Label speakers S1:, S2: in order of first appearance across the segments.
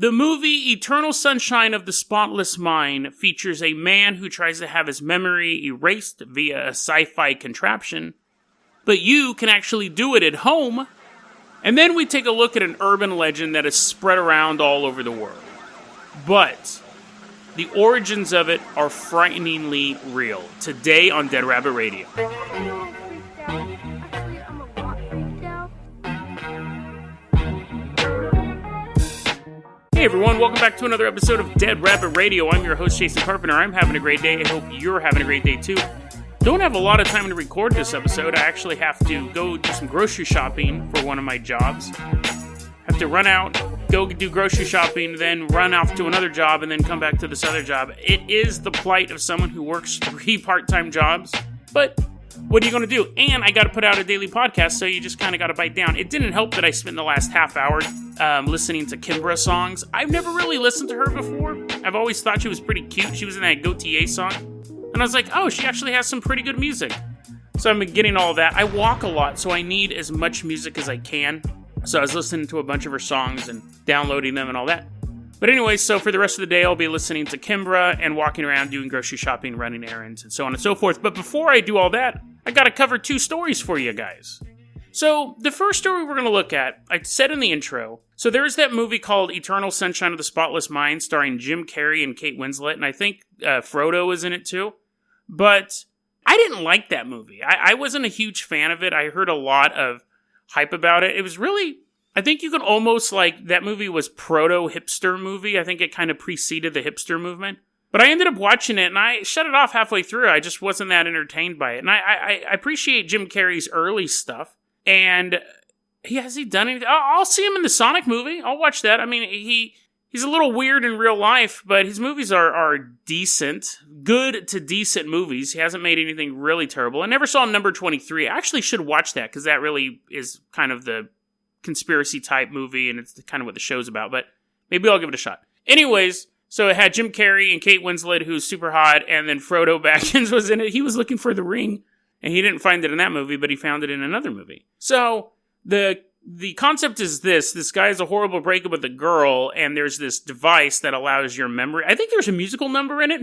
S1: The movie Eternal Sunshine of the Spotless Mind features a man who tries to have his memory erased via a sci-fi contraption, but you can actually do it at home. And then we take a look at an urban legend that is spread around all over the world. But the origins of it are frighteningly real. Today on Dead Rabbit Radio. Hey everyone, welcome back to another episode of Dead Rabbit Radio. I'm your host, Jason Carpenter. I'm having a great day. I hope you're having a great day too. Don't have a lot of time to record this episode. I actually have to go do some grocery shopping for one of my jobs. Have to run out, go do grocery shopping, then run off to another job, and then come back to this other job. It is the plight of someone who works 3 part-time jobs, but what are you going to do? And I got to put out a daily podcast, so you just kind of got to bite down. It didn't help that I spent the last half hour listening to Kimbra songs. I've never really listened to her before. I've always thought she was pretty cute. She was in that Gautier song. And I was like, oh, she actually has some pretty good music. So I've been getting all that. I walk a lot, so I need as much music as I can. So I was listening to a bunch of her songs and downloading them and all that. But anyway, so for the rest of the day, I'll be listening to Kimbra and walking around doing grocery shopping, running errands, and so on and so forth. But before I do all that, I got to cover 2 stories for you guys. So the first story we're going to look at, I said in the intro, so there's that movie called Eternal Sunshine of the Spotless Mind starring Jim Carrey and Kate Winslet, and I think Frodo is in it too. But I didn't like that movie. I wasn't a huge fan of it. I heard a lot of hype about it. It was really, I think you could almost that movie was proto-hipster movie. I think it kind of preceded the hipster movement. But I ended up watching it, and I shut it off halfway through. I just wasn't that entertained by it. And I appreciate Jim Carrey's early stuff. And has he done anything? I'll see him in the Sonic movie. I'll watch that. I mean, he's a little weird in real life, but his movies are decent. Good to decent movies. He hasn't made anything really terrible. I never saw Number 23. I actually should watch that, because that really is kind of the conspiracy type movie, and it's kind of what the show's about. But maybe I'll give it a shot. Anyways, so it had Jim Carrey and Kate Winslet, who's super hot, and then Frodo Baggins was in it. He was looking for the ring, and he didn't find it in that movie, but he found it in another movie. So the concept is this guy has a horrible breakup with a girl, and there's this device that allows your memory. I think there's a musical number in it.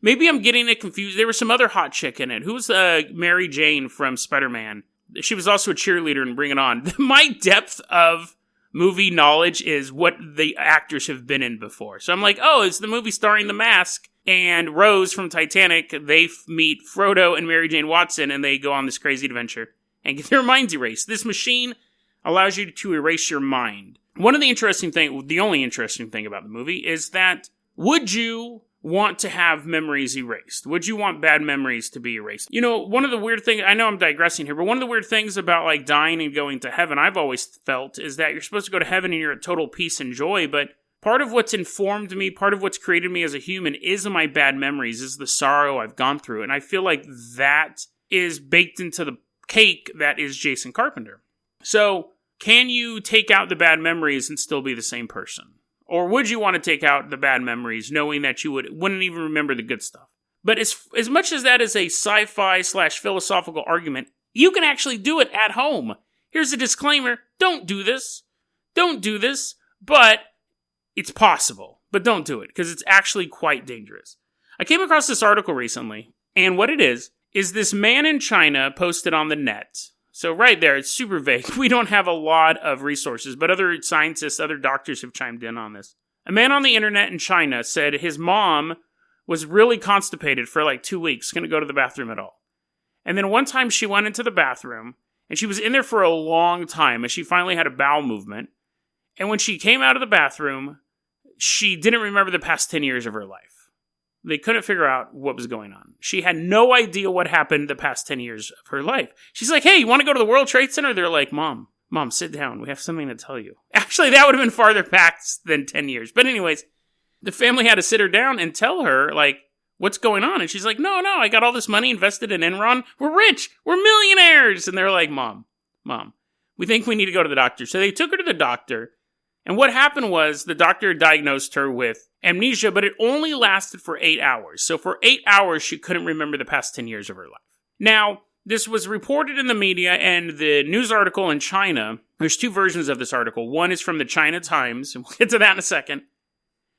S1: Maybe I'm getting it confused. There was some other hot chick in it. Who was Mary Jane from Spider-Man? She was also a cheerleader in Bring It On. My depth of movie knowledge is what the actors have been in before. So I'm like, oh, it's the movie starring The Mask and Rose from Titanic. They meet Frodo and Mary Jane Watson, and they go on this crazy adventure and get their minds erased. This machine allows you to erase your mind. The only interesting thing about the movie is that, would you want to have memories erased? Would you want bad memories to be erased? You know, one of the weird things, I know I'm digressing here, but one of the weird things about dying and going to heaven, I've always felt, is that you're supposed to go to heaven and you're at total peace and joy, but part of what's informed me, part of what's created me as a human is my bad memories, is the sorrow I've gone through, and I feel like that is baked into the cake that is Jason Carpenter. So, can you take out the bad memories and still be the same person? Or would you want to take out the bad memories knowing that you wouldn't even remember the good stuff? But as much as that is a sci-fi / philosophical argument, you can actually do it at home. Here's a disclaimer. Don't do this. Don't do this. But it's possible. But don't do it, because it's actually quite dangerous. I came across this article recently, and what it is this man in China posted on the net. So right there, it's super vague. We don't have a lot of resources, but other scientists, other doctors have chimed in on this. A man on the internet in China said his mom was really constipated for 2 weeks, couldn't go to the bathroom at all. And then one time she went into the bathroom, and she was in there for a long time, and she finally had a bowel movement. And when she came out of the bathroom, she didn't remember the past 10 years of her life. They couldn't figure out what was going on. She had no idea what happened the past 10 years of her life. She's like, hey, you want to go to the World Trade Center? They're like, Mom, sit down. We have something to tell you. Actually, that would have been farther back than 10 years. But anyways, the family had to sit her down and tell her, what's going on? And she's like, no, I got all this money invested in Enron. We're rich. We're millionaires. And they're like, Mom, we think we need to go to the doctor. So they took her to the doctor. And what happened was the doctor diagnosed her with amnesia, but it only lasted for 8 hours. So for 8 hours, she couldn't remember the past 10 years of her life. Now, this was reported in the media, and the news article in China, there's two versions of this article. One is from the China Times, and we'll get to that in a second.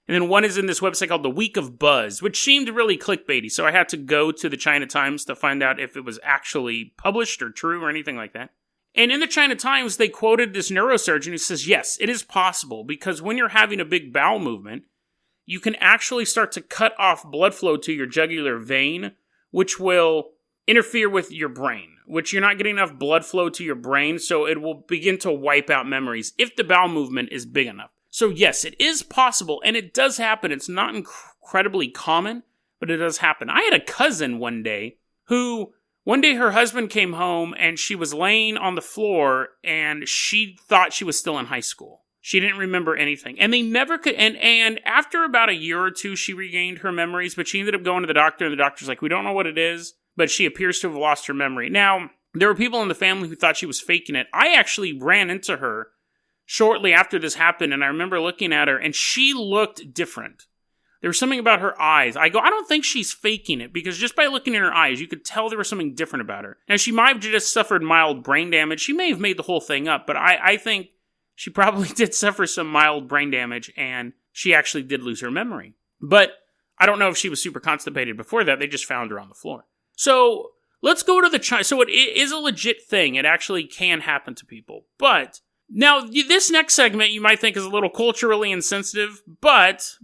S1: And then one is in this website called The Week of Buzz, which seemed really clickbaity, so I had to go to the China Times to find out if it was actually published or true or anything like that. And in the China Times, they quoted this neurosurgeon who says, yes, it is possible, because when you're having a big bowel movement, you can actually start to cut off blood flow to your jugular vein, which will interfere with your brain, which you're not getting enough blood flow to your brain, so it will begin to wipe out memories if the bowel movement is big enough. So yes, it is possible, and it does happen. It's not incredibly common, but it does happen. I had a cousin one day her husband came home, and she was laying on the floor, and she thought she was still in high school. She didn't remember anything. And they never could, and after about a year or two, she regained her memories, but she ended up going to the doctor, and the doctor's like, we don't know what it is, but she appears to have lost her memory. Now, there were people in the family who thought she was faking it. I actually ran into her shortly after this happened, and I remember looking at her, and she looked different. There was something about her eyes. I don't think she's faking it, because just by looking in her eyes, you could tell there was something different about her. Now, she might have just suffered mild brain damage. She may have made the whole thing up, but I think she probably did suffer some mild brain damage, and she actually did lose her memory. But I don't know if she was super constipated before that. They just found her on the floor. So let's go to the China. So it is a legit thing. It actually can happen to people. But now this next segment you might think is a little culturally insensitive, but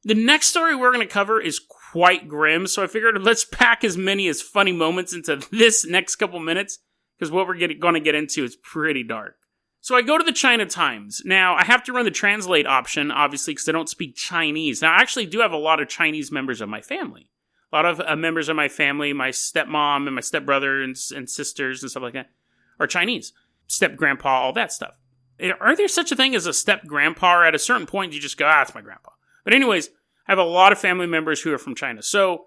S1: the next story we're going to cover is quite grim. So I figured let's pack as many as funny moments into this next couple minutes, because what we're going to get into is pretty dark. So I go to the China Times. Now, I have to run the translate option, obviously, because I don't speak Chinese. Now, I actually do have a lot of Chinese members of my family. A lot of members of my family, my stepmom and my stepbrother and sisters and stuff like that, are Chinese. Step-grandpa, all that stuff. Are there such a thing as a step-grandpa? Or at a certain point, you just go, it's my grandpa. But anyways, I have a lot of family members who are from China. So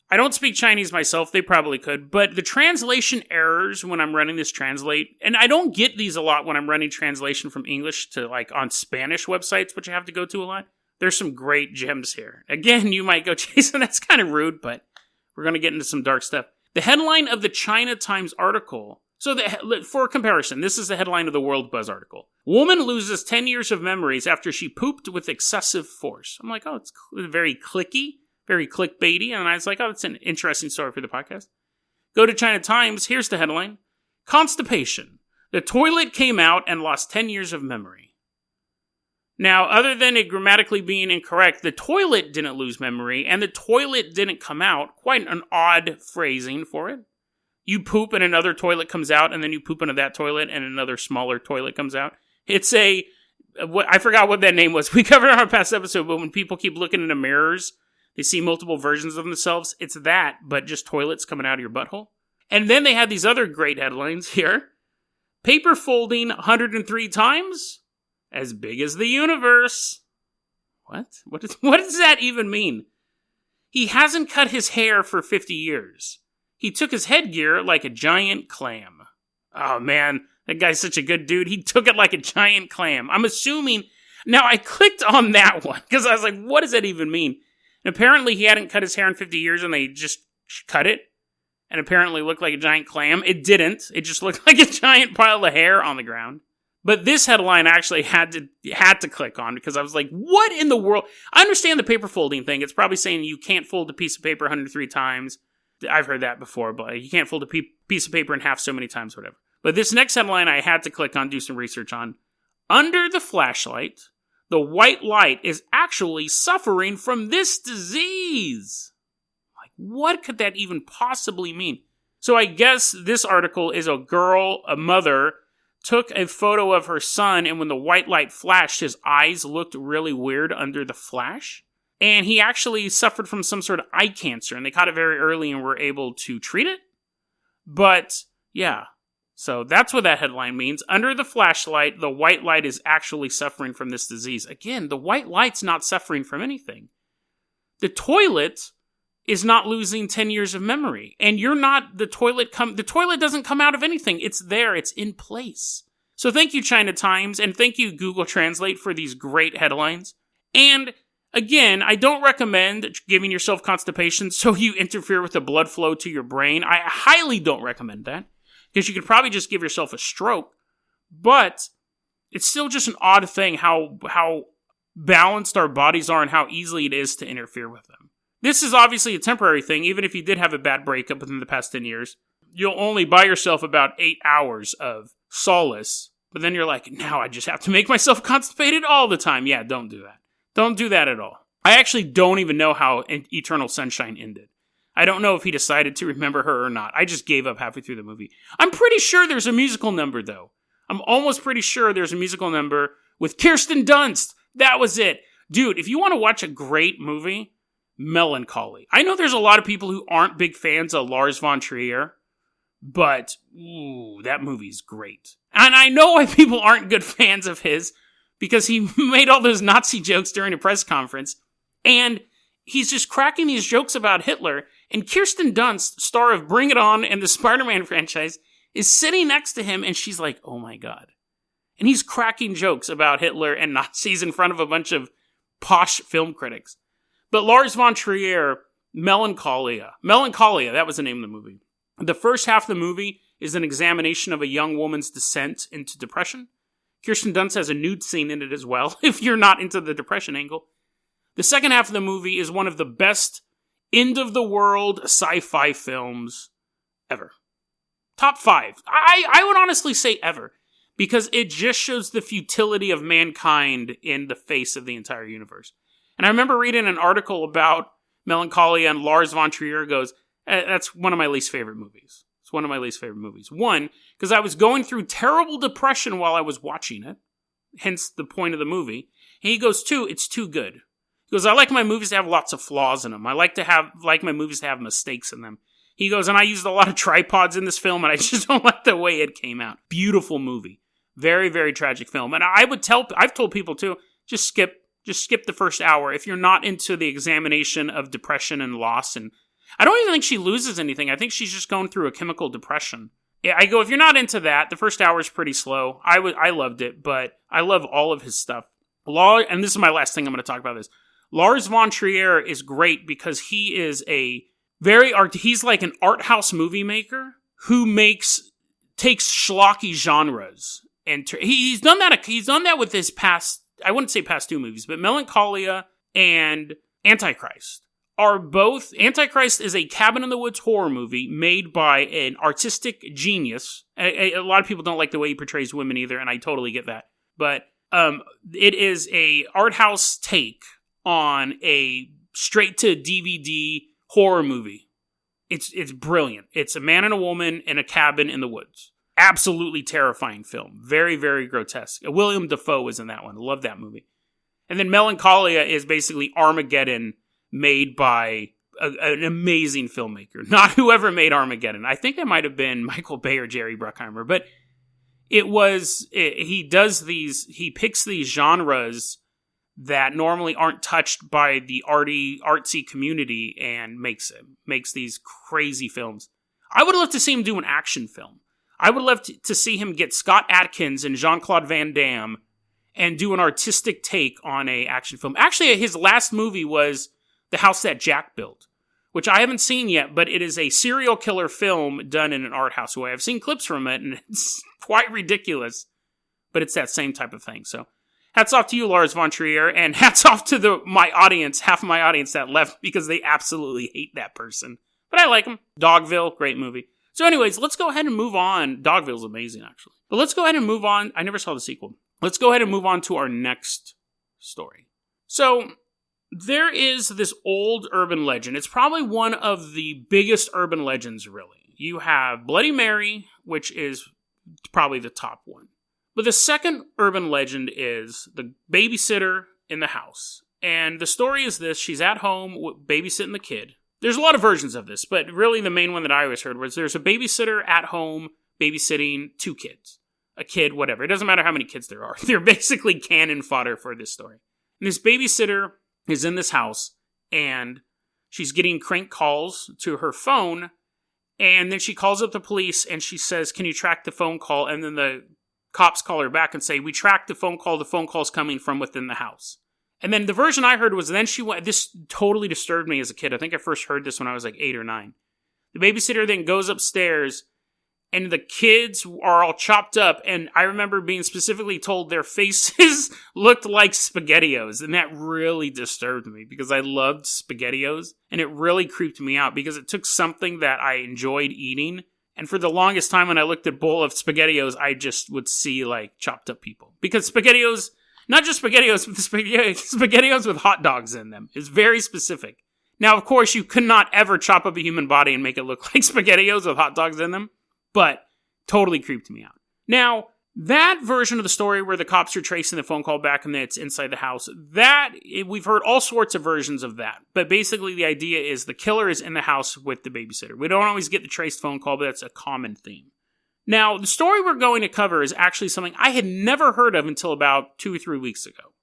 S1: I don't speak Chinese myself. They probably could. But the translation errors when I'm running this translate, and I don't get these a lot when I'm running translation from English to like on Spanish websites, which I have to go to a lot. There's some great gems here. Again, you might go, Jason, that's kind of rude, but we're going to get into some dark stuff. The headline of the China Times article, so for comparison, this is the headline of the World Buzz article. Woman loses 10 years of memories after she pooped with excessive force. I'm like, it's very clicky, very clickbaity, and I was like, it's an interesting story for the podcast. Go to China Times, here's the headline. Constipation. The toilet came out and lost 10 years of memory. Now, other than it grammatically being incorrect, the toilet didn't lose memory, and the toilet didn't come out. Quite an odd phrasing for it. You poop and another toilet comes out, and then you poop into that toilet and another smaller toilet comes out. It's I forgot what that name was. We covered it on our past episode, but when people keep looking into mirrors, they see multiple versions of themselves. It's that, but just toilets coming out of your butthole. And then they had these other great headlines here. Paper folding 103 times? As big as the universe. What? What does that even mean? He hasn't cut his hair for 50 years. He took his headgear like a giant clam. Oh man, that guy's such a good dude. He took it like a giant clam. I'm assuming... Now, I clicked on that one, because I was like, what does that even mean? And apparently he hadn't cut his hair in 50 years, and they just cut it. And apparently looked like a giant clam. It didn't. It just looked like a giant pile of hair on the ground. But this headline I actually had to click on, because I was like, what in the world? I understand the paper folding thing. It's probably saying you can't fold a piece of paper 103 times. I've heard that before, but you can't fold a piece of paper in half so many times, whatever. But this next headline I had to click on, do some research on. Under the flashlight, the white light is actually suffering from this disease. Like, what could that even possibly mean? So I guess this article is a mother, took a photo of her son, and when the white light flashed, his eyes looked really weird under the flash. And he actually suffered from some sort of eye cancer, and they caught it very early and were able to treat it. But, yeah. So that's what that headline means. Under the flashlight, the white light is actually suffering from this disease. Again, the white light's not suffering from anything. The toilet is not losing 10 years of memory. And the toilet doesn't come out of anything. It's there. It's in place. So thank you, China Times, and thank you, Google Translate, for these great headlines. And Again, I don't recommend giving yourself constipation so you interfere with the blood flow to your brain. I highly don't recommend that, because you could probably just give yourself a stroke. But it's still just an odd thing how balanced our bodies are and how easily it is to interfere with them. This is obviously a temporary thing. Even if you did have a bad breakup within the past 10 years, you'll only buy yourself about 8 hours of solace. But then you're like, now I just have to make myself constipated all the time. Yeah, don't do that. Don't do that at all. I actually don't even know how Eternal Sunshine ended. I don't know if he decided to remember her or not. I just gave up halfway through the movie. I'm pretty sure there's a musical number, though. I'm almost pretty sure there's a musical number with Kirsten Dunst. That was it. Dude, if you want to watch a great movie, Melancholy. I know there's a lot of people who aren't big fans of Lars von Trier, but ooh, that movie's great. And I know why people aren't good fans of his, because he made all those Nazi jokes during a press conference, and he's just cracking these jokes about Hitler, and Kirsten Dunst, star of Bring It On and the Spider-Man franchise, is sitting next to him, and she's like, oh my god. And he's cracking jokes about Hitler and Nazis in front of a bunch of posh film critics. But Lars von Trier, Melancholia, that was the name of the movie. The first half of the movie is an examination of a young woman's descent into depression. Kirsten Dunst has a nude scene in it as well, if you're not into the depression angle. The second half of the movie is one of the best end-of-the-world sci-fi films ever. Top 5. I would honestly say ever, because it just shows the futility of mankind in the face of the entire universe. And I remember reading an article about Melancholia, and Lars von Trier goes, that's one of my least favorite movies. It's one of my least favorite movies. One, because I was going through terrible depression while I was watching it, hence the point of the movie. And he goes, 2, it's too good. He goes, I like my movies to have lots of flaws in them. I like my movies to have mistakes in them. He goes, and I used a lot of tripods in this film, and I just don't like the way it came out. Beautiful movie. Very, very tragic film. And I've told people too, just skip the first hour if you're not into the examination of depression and loss. And I don't even think she loses anything. I think she's just going through a chemical depression. I go, if you're not into that, the first hour is pretty slow. I loved it, but I love all of his stuff. And this is my last thing I'm going to talk about this. Lars von Trier is great because he is he's like an art house movie maker who takes schlocky genres. And he's done that with his past, I wouldn't say past 2 movies, but Melancholia and Antichrist are both. Antichrist is a cabin in the woods horror movie made by an artistic genius. A lot of people don't like the way he portrays women either, and I totally get that. But it is a art house take on a straight to DVD horror movie. It's brilliant. It's a man and a woman in a cabin in the woods. Absolutely terrifying film. Very, very grotesque. William Dafoe was in that one. Love that movie. And then Melancholia is basically Armageddon made by an amazing filmmaker. Not whoever made Armageddon. I think that might have been Michael Bay or Jerry Bruckheimer. But he picks these genres that normally aren't touched by the artsy community and makes these crazy films. I would love to see him do an action film. I would love to see him get Scott Adkins and Jean-Claude Van Damme and do an artistic take on a action film. Actually, his last movie was The House That Jack Built, which I haven't seen yet, but it is a serial killer film done in an art house way. I've seen clips from it, and it's quite ridiculous, but it's that same type of thing. So hats off to you, Lars von Trier, and hats off to my audience, half of my audience that left because they absolutely hate that person. But I like him. Dogville, great movie. So anyways, let's go ahead and move on. Dogville's amazing, actually. But let's go ahead and move on. I never saw the sequel. Let's go ahead and move on to our next story. So there is this old urban legend. It's probably one of the biggest urban legends, really. You have Bloody Mary, which is probably the top one. But the second urban legend is the babysitter in the house. And the story is this. She's at home babysitting the kid. There's a lot of versions of this, but really the main one that I always heard was there's a babysitter at home babysitting 2 kids. A kid, whatever. It doesn't matter how many kids there are. They're basically cannon fodder for this story. And this babysitter is in this house, and she's getting crank calls to her phone, and then she calls up the police, and she says, can you track the phone call? And then the cops call her back and say, we tracked the phone call's coming from within the house. And then the version I heard was then she went, this totally disturbed me as a kid. I think I first heard this when I was like 8 or 9. The babysitter then goes upstairs and the kids are all chopped up. And I remember being specifically told their faces looked like SpaghettiOs. And that really disturbed me because I loved SpaghettiOs. And it really creeped me out because it took something that I enjoyed eating. And for the longest time when I looked at a bowl of SpaghettiOs, I just would see like chopped up people. Because SpaghettiOs, not just SpaghettiOs, but SpaghettiOs with hot dogs in them is very specific. Now, of course, you could not ever chop up a human body and make it look like SpaghettiOs with hot dogs in them. But totally creeped me out. Now, that version of the story where the cops are tracing the phone call back and then it's inside the house, we've heard all sorts of versions of that. But basically the idea is the killer is in the house with the babysitter. We don't always get the traced phone call, but that's a common theme. Now, the story we're going to cover is actually something I had never heard of until about 2 or 3 weeks ago.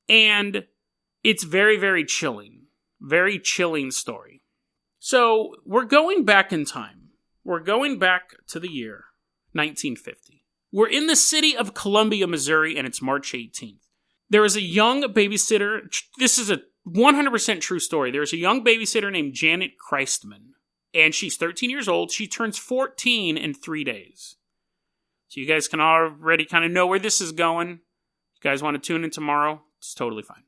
S1: And it's very, very chilling. Very chilling story. So, we're going back in time. We're going back to the year 1950. We're in the city of Columbia, Missouri, and it's March 18th. There is a young babysitter. This is a 100% true story. There's a young babysitter named Janett Christman, and she's 13 years old. She turns 14 in 3 days. So you guys can already kind of know where this is going. You guys want to tune in tomorrow? It's totally fine.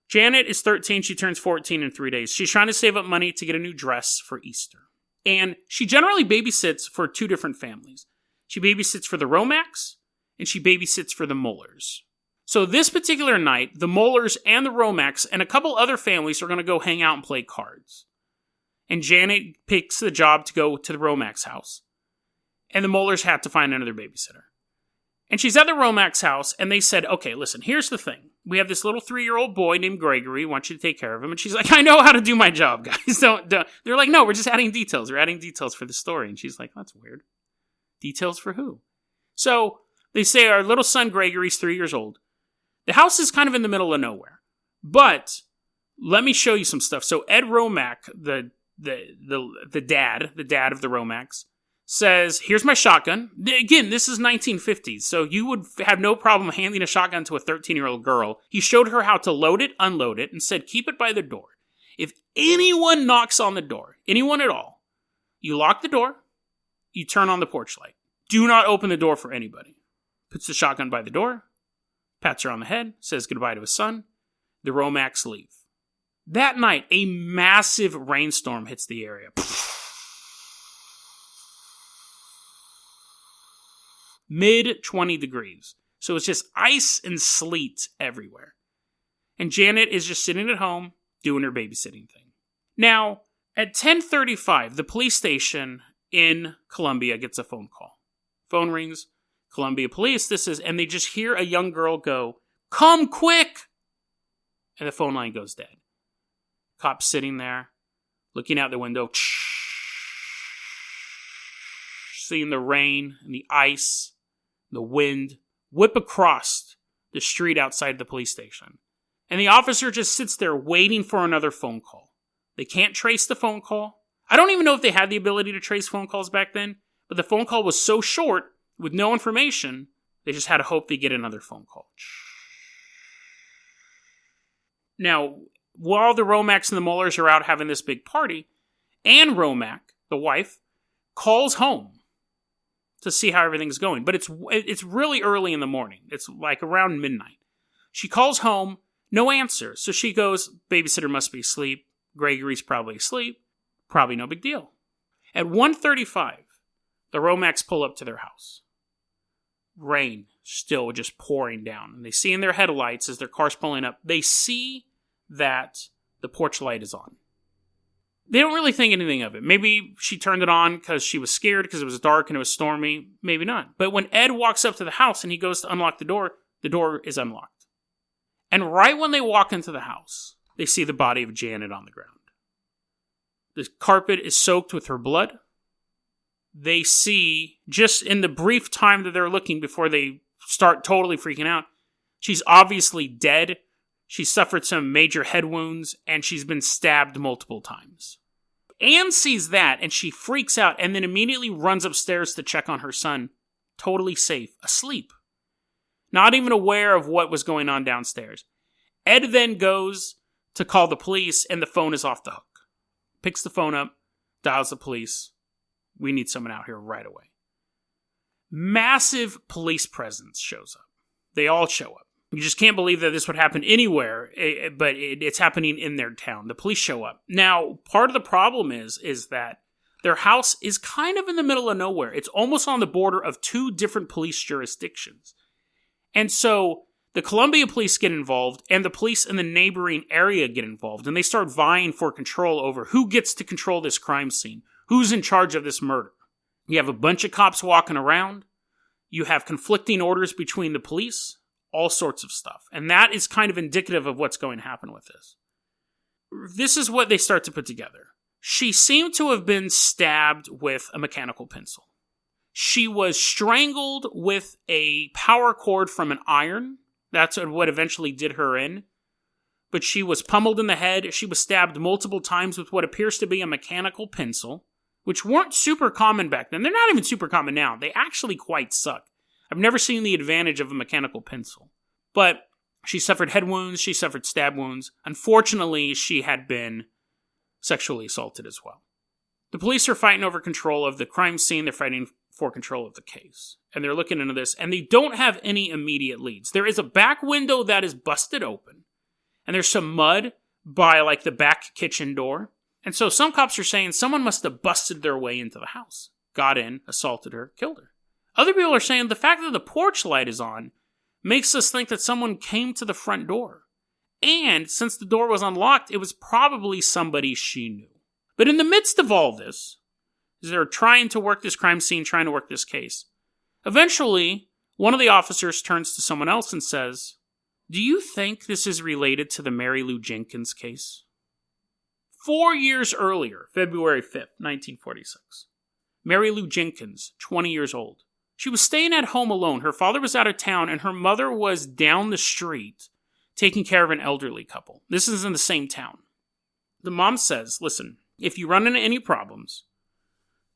S1: Janett is 13. She turns 14 in 3 days. She's trying to save up money to get a new dress for Easter. And she generally babysits for 2 different families. She babysits for the Romacks, and she babysits for the Mullers. So this particular night, the Mullers and the Romacks and a couple other families are going to go hang out and play cards. And Janett picks the job to go to the Romacks' house. And the Mullers had to find another babysitter. And she's at the Romacks' house, and they said, okay, listen, here's the thing. We have this little 3-year-old boy named Gregory. We want you to take care of him. And she's like, I know how to do my job, guys. Don't. They're like, no, we're just adding details. We're adding details for the story. And she's like, that's weird. Details for who? So they say our little son Gregory's 3 years old. The house is kind of in the middle of nowhere. But let me show you some stuff. So Ed Romack, the dad of the Romacks, says, here's my shotgun. Again, this is 1950s, so you would have no problem handing a shotgun to a 13-year-old girl. He showed her how to load it, unload it, and said, keep it by the door. If anyone knocks on the door, anyone at all, you lock the door, you turn on the porch light. Do not open the door for anybody. Puts the shotgun by the door, pats her on the head, says goodbye to his son. The Romacks leave. That night, a massive rainstorm hits the area. Mid-20 degrees. So it's just ice and sleet everywhere. And Janett is just sitting at home doing her babysitting thing. Now, at 10:35, the police station in Columbia gets a phone call. Phone rings. Columbia police, and they just hear a young girl go, come quick! And the phone line goes dead. Cop's sitting there, looking out the window, seeing the rain and the ice, the wind, whip across the street outside the police station. And the officer just sits there waiting for another phone call. They can't trace the phone call. I don't even know if they had the ability to trace phone calls back then, but the phone call was so short, with no information, they just had to hope they get another phone call. Now, while the Romacks and the Mullers are out having this big party, Anne Romack, the wife, calls home to see how everything's going. But it's really early in the morning. It's like around midnight. She calls home, no answer. So she goes, babysitter must be asleep. Gregory's probably asleep. Probably no big deal. At 1:35, the Romacks pull up to their house. Rain still just pouring down. And they see in their headlights as their car's pulling up, they see that the porch light is on. They don't really think anything of it. Maybe she turned it on because she was scared because it was dark and it was stormy. Maybe not. But when Ed walks up to the house and he goes to unlock the door is unlocked. And right when they walk into the house, they see the body of Janett on the ground. The carpet is soaked with her blood. They see, just in the brief time that they're looking before they start totally freaking out, she's obviously dead. She suffered some major head wounds, and she's been stabbed multiple times. Anne sees that, and she freaks out, and then immediately runs upstairs to check on her son, totally safe, asleep. Not even aware of what was going on downstairs. Ed then goes to call the police, and the phone is off the hook. Picks the phone up, dials the police. We need someone out here right away. Massive police presence shows up. They all show up. You just can't believe that this would happen anywhere, but it's happening in their town. The police show up. Now, part of the problem is that their house is kind of in the middle of nowhere. It's almost on the border of two different police jurisdictions. And so the Columbia police get involved, and the police in the neighboring area get involved, and they start vying for control over who gets to control this crime scene, who's in charge of this murder. You have a bunch of cops walking around. You have conflicting orders between the police. All sorts of stuff. And that is kind of indicative of what's going to happen with this. This is what they start to put together. She seemed to have been stabbed with a mechanical pencil. She was strangled with a power cord from an iron. That's what eventually did her in. But she was pummeled in the head. She was stabbed multiple times with what appears to be a mechanical pencil, which weren't super common back then. They're not even super common now. They actually quite suck. I've never seen the advantage of a mechanical pencil. But she suffered head wounds, she suffered stab wounds. Unfortunately, she had been sexually assaulted as well. The police are fighting over control of the crime scene. They're fighting for control of the case. And they're looking into this, and they don't have any immediate leads. There is a back window that is busted open. And there's some mud by, like, the back kitchen door. And so some cops are saying someone must have busted their way into the house. Got in, assaulted her, killed her. Other people are saying the fact that the porch light is on makes us think that someone came to the front door. And since the door was unlocked, it was probably somebody she knew. But in the midst of all this, as they're trying to work this crime scene, trying to work this case, eventually, one of the officers turns to someone else and says, "Do you think this is related to the Mary Lou Jenkins case?" 4 years earlier, February 5th, 1946, Mary Lou Jenkins, 20 years old. She was staying at home alone. Her father was out of town, and her mother was down the street taking care of an elderly couple. This is in the same town. The mom says, "Listen, if you run into any problems,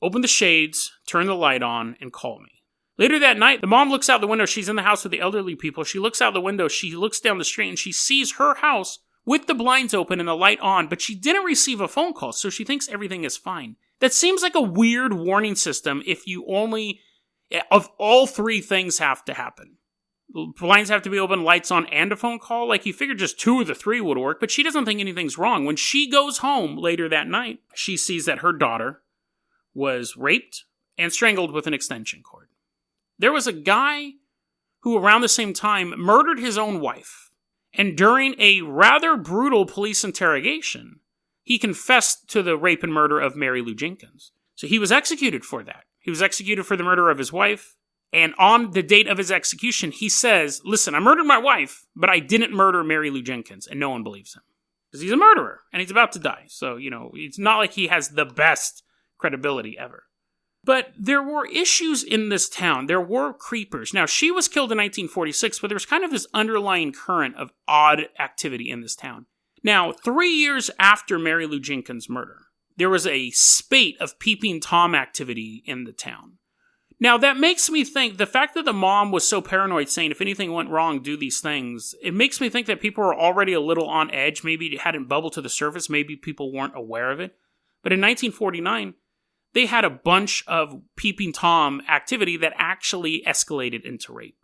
S1: open the shades, turn the light on, and call me." Later that night, the mom looks out the window. She's in the house with the elderly people. She looks out the window. She looks down the street, and she sees her house with the blinds open and the light on, but she didn't receive a phone call, so she thinks everything is fine. That seems like a weird warning system if you only... Of all three things have to happen. Blinds have to be open, lights on, and a phone call. Like, you figure just 2 of the 3 would work, but she doesn't think anything's wrong. When she goes home later that night, she sees that her daughter was raped and strangled with an extension cord. There was a guy who, around the same time, murdered his own wife. And during a rather brutal police interrogation, he confessed to the rape and murder of Mary Lou Jenkins. So he was executed for that. He was executed for the murder of his wife, and on the date of his execution, he says, "Listen, I murdered my wife, but I didn't murder Mary Lou Jenkins," and no one believes him. Because he's a murderer, and he's about to die, so, it's not like he has the best credibility ever. But there were issues in this town. There were creepers. Now, she was killed in 1946, but there was kind of this underlying current of odd activity in this town. Now, 3 years after Mary Lou Jenkins' murder, there was a spate of peeping Tom activity in the town. Now, that makes me think, the fact that the mom was so paranoid saying, if anything went wrong, do these things, it makes me think that people were already a little on edge. Maybe it hadn't bubbled to the surface. Maybe people weren't aware of it. But in 1949, they had a bunch of peeping Tom activity that actually escalated into rape.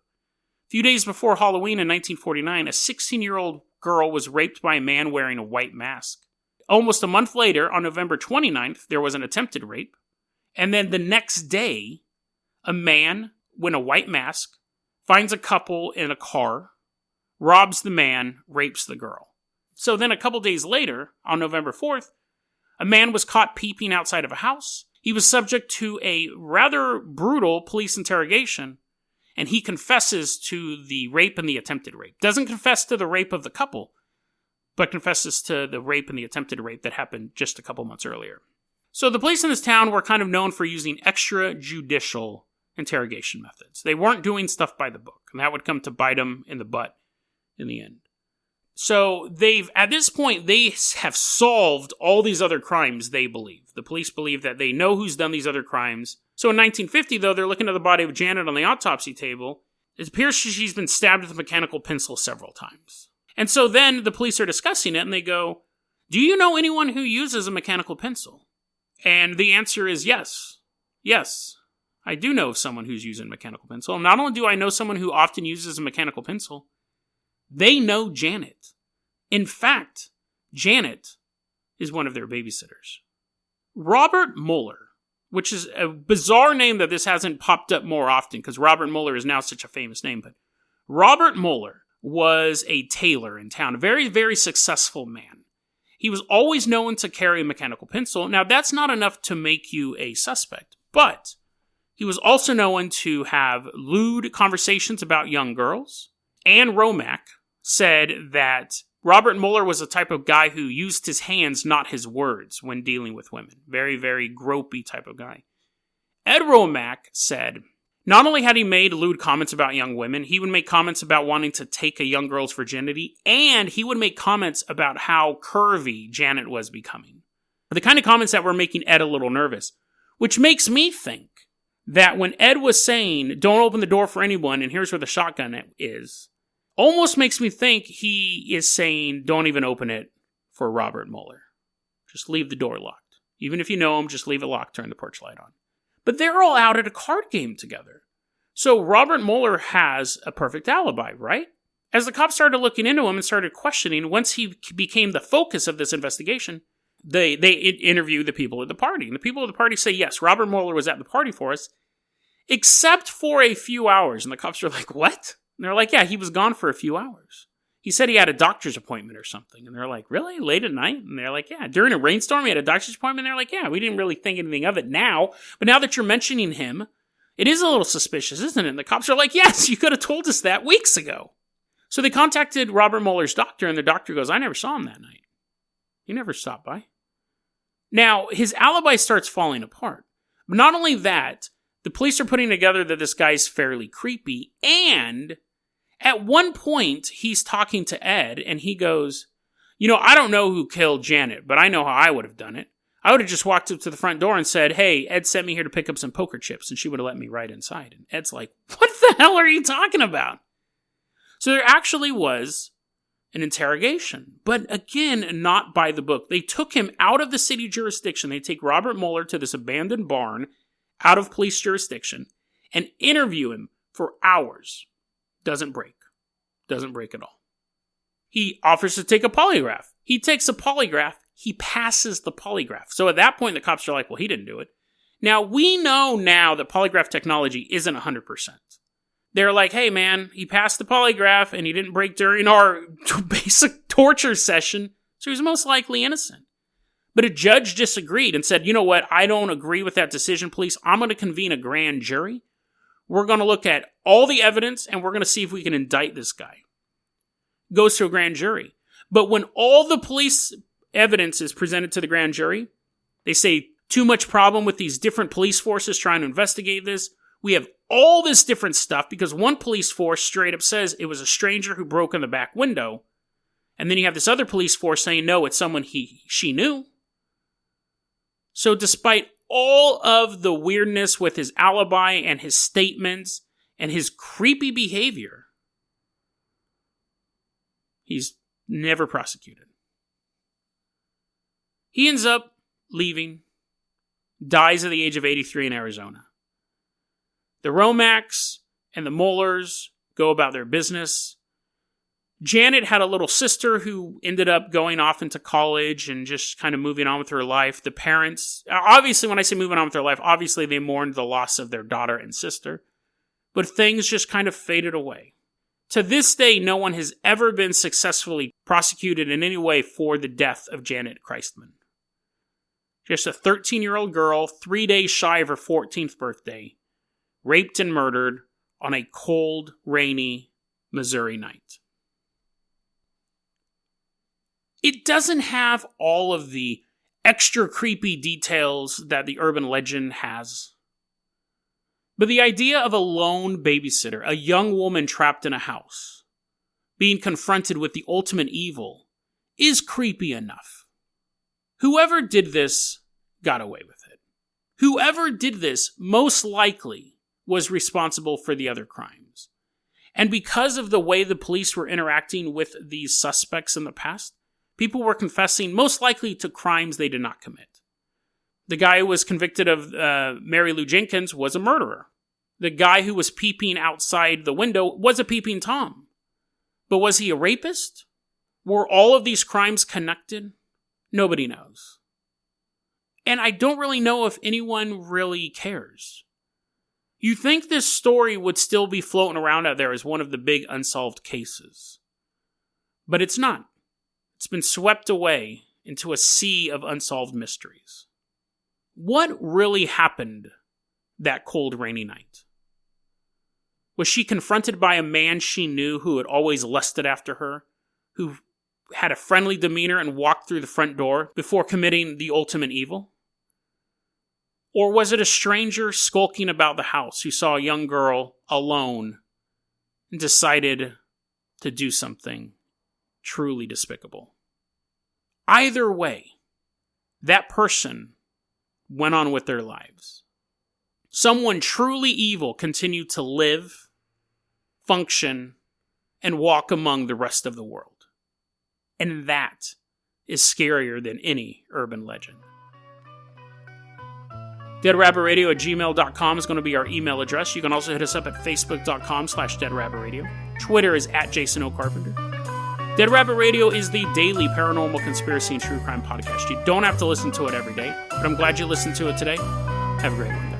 S1: A few days before Halloween in 1949, a 16-year-old girl was raped by a man wearing a white mask. Almost a month later, on November 29th, there was an attempted rape. And then the next day, a man in a white mask finds a couple in a car, robs the man, rapes the girl. So then a couple days later, on November 4th, a man was caught peeping outside of a house. He was subject to a rather brutal police interrogation, and he confesses to the rape and the attempted rape. Doesn't confess to the rape of the couple, but confesses to the rape and the attempted rape that happened just a couple months earlier. So the police in this town were kind of known for using extrajudicial interrogation methods. They weren't doing stuff by the book, and that would come to bite them in the butt in the end. So at this point, they have solved all these other crimes, they believe. The police believe that they know who's done these other crimes. So in 1950, though, they're looking at the body of Janett on the autopsy table. It appears she's been stabbed with a mechanical pencil several times. And so then the police are discussing it and they go, do you know anyone who uses a mechanical pencil? And the answer is yes. Yes, I do know of someone who's using a mechanical pencil. And not only do I know someone who often uses a mechanical pencil, they know Janett. In fact, Janett is one of their babysitters. Robert Mueller, which is a bizarre name that this hasn't popped up more often because Robert Mueller is now such a famous name, but Robert Mueller was a tailor in town, a very, very successful man. He was always known to carry a mechanical pencil. Now, that's not enough to make you a suspect, but he was also known to have lewd conversations about young girls. Anne Romack said that Robert Mueller was the type of guy who used his hands, not his words, when dealing with women. Very, very gropey type of guy. Ed Romack said, not only had he made lewd comments about young women, he would make comments about wanting to take a young girl's virginity, and he would make comments about how curvy Janett was becoming. The kind of comments that were making Ed a little nervous, which makes me think that when Ed was saying, don't open the door for anyone, and here's where the shotgun is, almost makes me think he is saying, don't even open it for Robert Mueller. Just leave the door locked. Even if you know him, just leave it locked, turn the porch light on. But they're all out at a card game together. So Robert Mueller has a perfect alibi, right? As the cops started looking into him and started questioning, once he became the focus of this investigation, they interview the people at the party. And the people at the party say, yes, Robert Mueller was at the party for us, except for a few hours. And the cops are like, what? And they're like, yeah, he was gone for a few hours. He said he had a doctor's appointment or something. And they're like, really? Late at night? And they're like, yeah. During a rainstorm, he had a doctor's appointment? And they're like, yeah, we didn't really think anything of it now. But now that you're mentioning him, it is a little suspicious, isn't it? And the cops are like, yes, you could have told us that weeks ago. So they contacted Robert Mueller's doctor, and the doctor goes, I never saw him that night. He never stopped by. Now, his alibi starts falling apart. But not only that, the police are putting together that this guy's fairly creepy, and at one point, he's talking to Ed, and he goes, you know, I don't know who killed Janett, but I know how I would have done it. I would have just walked up to the front door and said, hey, Ed sent me here to pick up some poker chips, and she would have let me right inside. And Ed's like, what the hell are you talking about? So there actually was an interrogation, but again, not by the book. They took him out of the city jurisdiction. They take Robert Mueller to this abandoned barn out of police jurisdiction and interview him for hours. Doesn't break at all. He offers to take a polygraph. He takes a polygraph. He passes the polygraph. So at that point, the cops are like, well, he didn't do it. Now, we know now that polygraph technology isn't 100%. They're like, hey, man, he passed the polygraph and he didn't break during our basic torture session, so he's most likely innocent. But a judge disagreed and said, you know what, I don't agree with that decision, police. I'm going to convene a grand jury. We're going to look at all the evidence, and we're going to see if we can indict this guy. Goes to a grand jury. But when all the police evidence is presented to the grand jury, they say, too much problem with these different police forces trying to investigate this. We have all this different stuff because one police force straight up says it was a stranger who broke in the back window. And then you have this other police force saying, no, it's someone she knew. So despite all of the weirdness with his alibi and his statements and his creepy behavior, he's never prosecuted. He ends up leaving, dies at the age of 83 in Arizona. The Romacks and the Muellers go about their business. Janett had a little sister who ended up going off into college and just kind of moving on with her life. The parents, obviously when I say moving on with their life, obviously they mourned the loss of their daughter and sister. But things just kind of faded away. To this day, no one has ever been successfully prosecuted in any way for the death of Janett Christman. Just a 13-year-old girl, 3 days shy of her 14th birthday, raped and murdered on a cold, rainy Missouri night. It doesn't have all of the extra creepy details that the urban legend has. But the idea of a lone babysitter, a young woman trapped in a house, being confronted with the ultimate evil, is creepy enough. Whoever did this got away with it. Whoever did this most likely was responsible for the other crimes. And because of the way the police were interacting with these suspects in the past, people were confessing most likely to crimes they did not commit. The guy who was convicted of Mary Lou Jenkins was a murderer. The guy who was peeping outside the window was a peeping Tom. But was he a rapist? Were all of these crimes connected? Nobody knows. And I don't really know if anyone really cares. You think this story would still be floating around out there as one of the big unsolved cases. But it's not. It's been swept away into a sea of unsolved mysteries. What really happened that cold, rainy night? Was she confronted by a man she knew who had always lusted after her, who had a friendly demeanor and walked through the front door before committing the ultimate evil? Or was it a stranger skulking about the house who saw a young girl alone and decided to do something truly despicable? Either way, that person went on with their lives. Someone truly evil continued to live, function, and walk among the rest of the world. And that is scarier than any urban legend. DeadRabbitRadio@gmail.com is going to be our email address. You can also hit us up at Facebook.com/DeadRabbitRadio. Twitter is @JasonOCarpenter. Dead Rabbit Radio is the daily paranormal conspiracy and true crime podcast. You don't have to listen to it every day, but I'm glad you listened to it today. Have a great one.